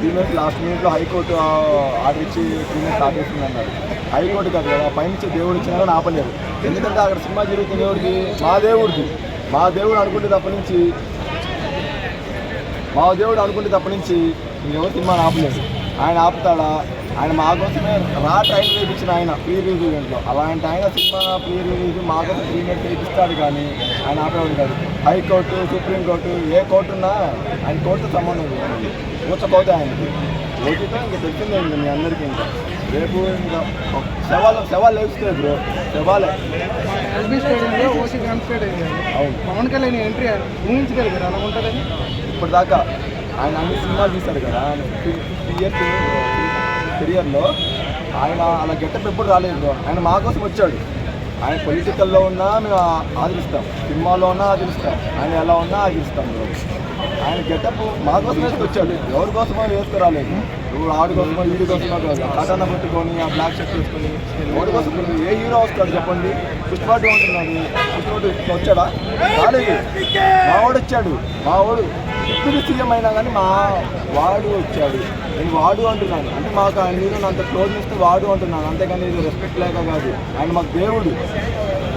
Minutes last మినిట్లో high court order ఇచ్చి 3 minutes ఆపేస్తుంది అన్నారు. హైకోర్టు కాదు కదా, పైనుంచి దేవుడు ఇచ్చినా కానీ ఆపలేదు. ఎందుకంటే అక్కడ సినిమా జరుగుతుంది ఎవరికి? మా దేవుడిది. మా దేవుడు అనుకుంటే తప్ప నుంచి ఎవరు సినిమాని ఆపలేదు. ఆయన ఆపుతాడా? ఆయన మా కోసమే ట్రైన్ వేయించిన ఆయన ప్రీ రివ్యూ ఈవెంట్లో. అలాంటి ఆయన సినిమా ప్రీ రివ్యూ మా కోసం 3 మినిట్స్ వేయిస్తాడు, కానీ ఆయన ఆపేవాడు కాదు. హైకోర్టు, సుప్రీంకోర్టు, ఏ కోర్టు ఉన్నా ఆయన కోర్టుతో సంబంధం లేదు. కూర్చోపోతే ఆయనకి ఓటీతో ఇంకా తెలిసిందే ఇంకా మీ అందరికీ. ఇంకా రేపు ఇంకా శవాలు లేపుతాయి బ్రో, శవాలే. ఎల్బీ స్టేడియంలో ఓసీ కన్స్టేట్ అయింది. అవును, పవన్ కళ్యాణ్ ఎంట్రీ ఊహించగలిగారు అలా ఉంటుందని? ఇప్పటిదాకా ఆయన అన్ని సినిమాలు తీశాడు కదా, ఆయన 50 ఇయర్స్ కెరియర్లో ఆయన అలా గెటప్ ఎప్పుడు రాలేదు బ్రో. ఆయన మా కోసం వచ్చాడు. ఆయన పొలిటికల్లో ఉన్నా మేము ఆదరిస్తాం, సినిమాలో ఉన్నా ఆదరిస్తాం, ఆయన ఎలా ఉన్నా ఆదరిస్తాం బ్రో. ఆయన గెటప్ మా కోసం వేసుకొచ్చాడు, ఎవరి కోసమో వేసుకురాలేదు. నువ్వు ఆడి కోసమో వీడి కోసమో కాదు. కటాన పెట్టుకొని ఆ బ్లాక్ షర్ట్ వేసుకొని ఎవరి కోసం? ఏ హీరో వస్తాడు చెప్పండి? పుష్పాటు ఉంటున్నాడు, పుష్పాటు వచ్చాడా? రాలేదు. మావాడు వచ్చాడు. మావాడు ఇప్పుడు సీఎం అయినా కానీ వాడు వచ్చాడు. నేను వాడు అంటున్నాను అంటే మాకు ఆయన మీద అంత క్లోజ్నెస్ వాడు అంటున్నాను, అంతేగాని ఇది రెస్పెక్ట్ లేక కాదు. ఆయన మాకు దేవుడు.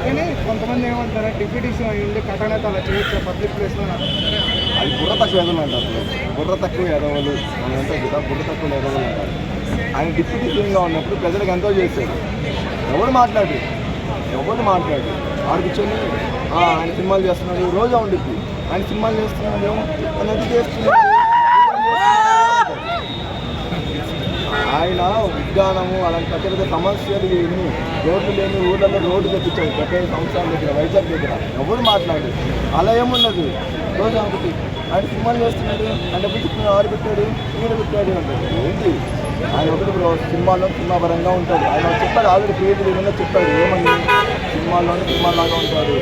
కానీ కొంతమంది ఏమంటారు, డిప్యూటీసీ అయ్యింది కటానేత అలా చేయొచ్చు పబ్లిక్ ప్లేస్లో. అది బుర్ర తక్కువ ఎదవలు అంటారు. బుర్ర తక్కువ ఎదవలు మనం ఎంతో కదా, బుర్ర తక్కువ ఎదవలు అంటారు. ఆయన డిప్యూటీ సీఎంగా ఉన్నప్పుడు ప్రజలకు ఎంతో చేశాడు. ఎవరు మాట్లాడు ఆడికి కూర్చొని ఆయన సినిమాలు చేస్తున్నాడు, రోజా ఉండిద్ది. ఆయన సినిమాలు చేస్తున్నాడు, అది చేస్తున్నాడు. ఆయన విజ్ఞానము అలాంటి పెద్ద పెద్ద సమస్యలు ఎన్ని రోడ్లు లేని ఊళ్ళలో రోడ్డు తెప్పించాడు. 30 సంవత్సరాల దగ్గర వైజాగ్ దగ్గర ఎవరు మాట్లాడు. అలా ఏమున్నది? రోజు ఒకటి ఆయన సినిమాలు చేస్తున్నాడు, ఆయన పెట్టిన ఆడు పెట్టాడు, ఈడ పెట్టాడు అంటాడు. ఏంటి ఆయన ఒకటి సినిమాలో సినిమా పరంగా ఉంటాడు. ఆయన చెప్పాడు, ఆల్రెడీ పేరు ఏమన్నా చెప్పాడు. ఏమని? సినిమాల్లోనే సినిమాలాగా ఉంటాడు.